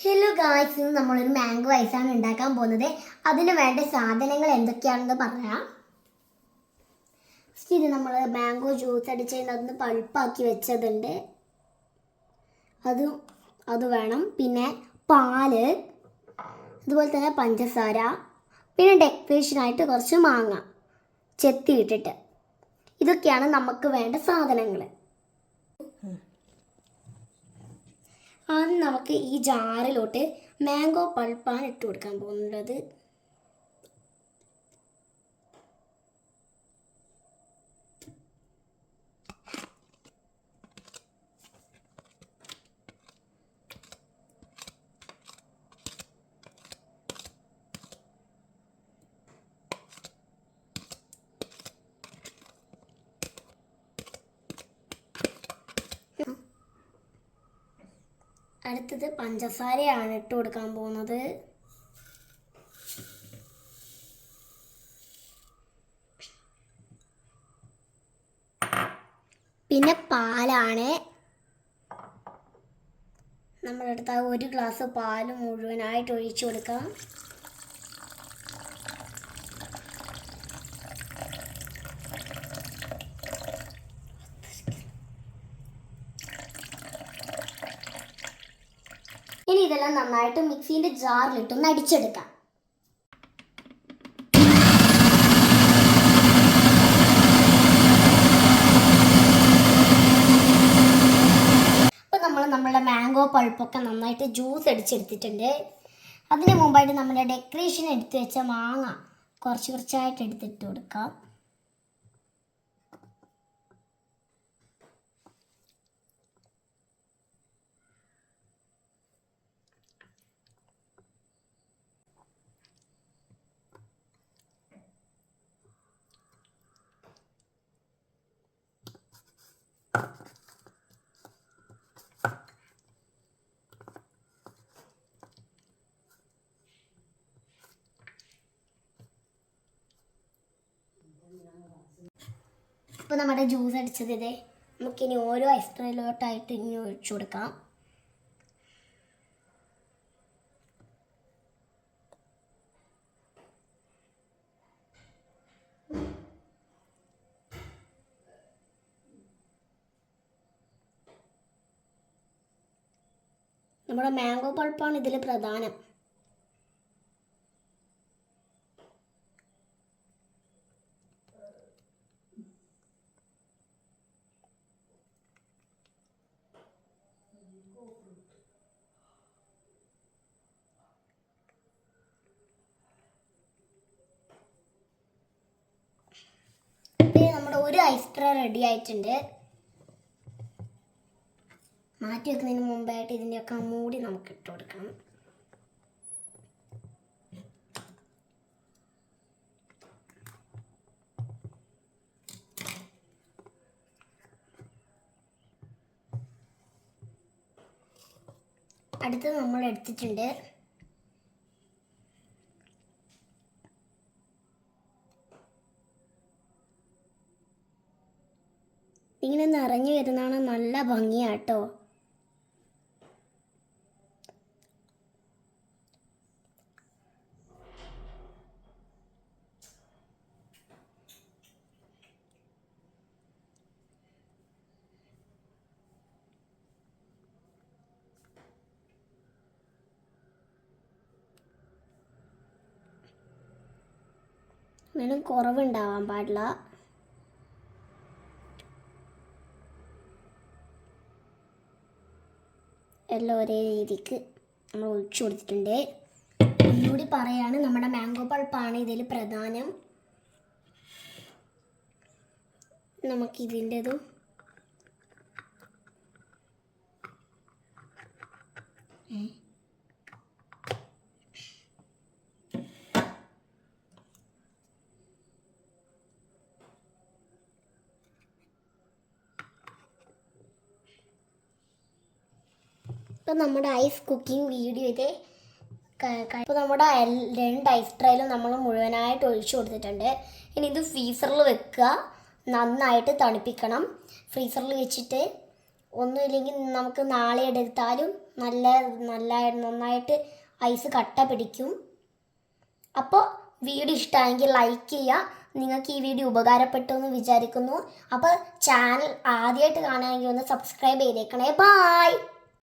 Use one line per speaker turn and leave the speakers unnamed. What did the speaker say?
Hello guys, ഇന്ന് നമ്മളൊരു mango ഐസാണ് ഉണ്ടാക്കാൻ പോകുന്നത്. അതിന് വേണ്ട സാധനങ്ങൾ എന്തൊക്കെയാണെന്ന് പറയാം. ഇത് നമ്മൾ മാംഗോ ജ്യൂസ് അടിച്ചതിൻ്റെ അതൊന്ന് പൾപ്പാക്കി വെച്ചതുണ്ട്, അത് വേണം. പിന്നെ പാല്, അതുപോലെ തന്നെ പഞ്ചസാര, പിന്നെ ഡെക്കറേഷനായിട്ട് കുറച്ച് മാങ്ങ ചെത്തിയിട്ടിട്ട്. ഇതൊക്കെയാണ് നമുക്ക് വേണ്ട സാധനങ്ങൾ. ആദ്യം നമുക്ക് ഈ ജാറിലോട്ട് മാംഗോ പൾപ്പാണ് ഇട്ട് കൊടുക്കാൻ പോകുന്നത്. അടുത്തത് പഞ്ചസാരയാണ് ഇട്ട് കൊടുക്കാൻ പോകുന്നത്. പിന്നെ പാലാണ്. നമ്മളെടുത്ത 1 ഗ്ലാസ് പാല് മുഴുവനായിട്ട് ഒഴിച്ചു കൊടുക്കാം. ഇനി ഇതെല്ലാം നന്നായിട്ട് മിക്സിന്റെ ജാറിലിട്ടൊന്ന് അടിച്ചെടുക്കാം. അപ്പോൾ നമ്മളുടെ മാംഗോ പൾപ്പൊക്കെ നന്നായിട്ട് ജ്യൂസ് അടിച്ചെടുത്തിട്ടുണ്ട്. അതിന് മുമ്പായിട്ട് നമ്മുടെ ഡെക്കറേഷൻ എടുത്ത് വെച്ച മാങ്ങ കുറച്ചായിട്ട് എടുത്തിട്ട് കൊടുക്കാം. ഇപ്പോൾ നമ്മുടെ ജ്യൂസ് അടിച്ചത് ഇതേ. നമുക്കിനി ഓരോ ഐസ് ട്രേയിലോട്ടായിട്ട് ഇനി ഒഴിച്ചു കൊടുക്കാം. നമ്മുടെ മാംഗോ പൾപ്പാണ് ഇതിൽ പ്രധാനം. നമ്മുടെ ഒരു ഐസ് ട്രേ റെഡി ആയിട്ടുണ്ട്. മാറ്റി വെക്കുന്നതിന് മുമ്പായിട്ട് ഇതിൻ്റെയൊക്കെ മൂടി നമുക്ക് ഇട്ട് കൊടുക്കണം. അടുത്തത് നമ്മൾ എടുത്തിട്ടുണ്ട്. ഇങ്ങനെ നിറഞ്ഞു വരുന്നതാണ് നല്ല ഭംഗിയാട്ടോ. ഒന്നിനും കുറവുണ്ടാവാൻ പാടില്ല. എല്ലാം ഒരേ രീതിക്ക് നമ്മൾ ഒഴിച്ചു കൊടുത്തിട്ടുണ്ട്. ഒന്നുകൂടി പറയാണ്, നമ്മുടെ മാംഗോ പൾപ്പാണ് ഇതിൽ പ്രധാനം. നമുക്കിതിൻ്റെതും ഇപ്പം നമ്മുടെ ഐസ് കുക്കിംഗ് വീഡിയോ ഇത് ഇപ്പോൾ നമ്മുടെ 2 ഐസ് ട്രേയിലും നമ്മൾ മുഴുവനായിട്ട് ഒഴിച്ചു കൊടുത്തിട്ടുണ്ട്. ഇനി ഇത് ഫ്രീസറിൽ വെക്കുക, നന്നായിട്ട് തണുപ്പിക്കണം. ഫ്രീസറിൽ വെച്ചിട്ട് ഒന്നുമില്ലെങ്കിൽ നമുക്ക് നാളെ എടുത്താലും നന്നായിട്ട് ഐസ് കട്ട പിടിക്കും. അപ്പോൾ വീഡിയോ ഇഷ്ടമായെങ്കിൽ ലൈക്ക് ചെയ്യുക. നിങ്ങൾക്ക് ഈ വീഡിയോ ഉപകാരപ്പെട്ടു എന്ന് വിചാരിക്കുന്നു. അപ്പോൾ ചാനൽ ആദ്യമായിട്ട് കാണുകയാണെങ്കിൽ ഒന്ന് സബ്സ്ക്രൈബ് ചെയ്തേക്കണേ. ബായ്.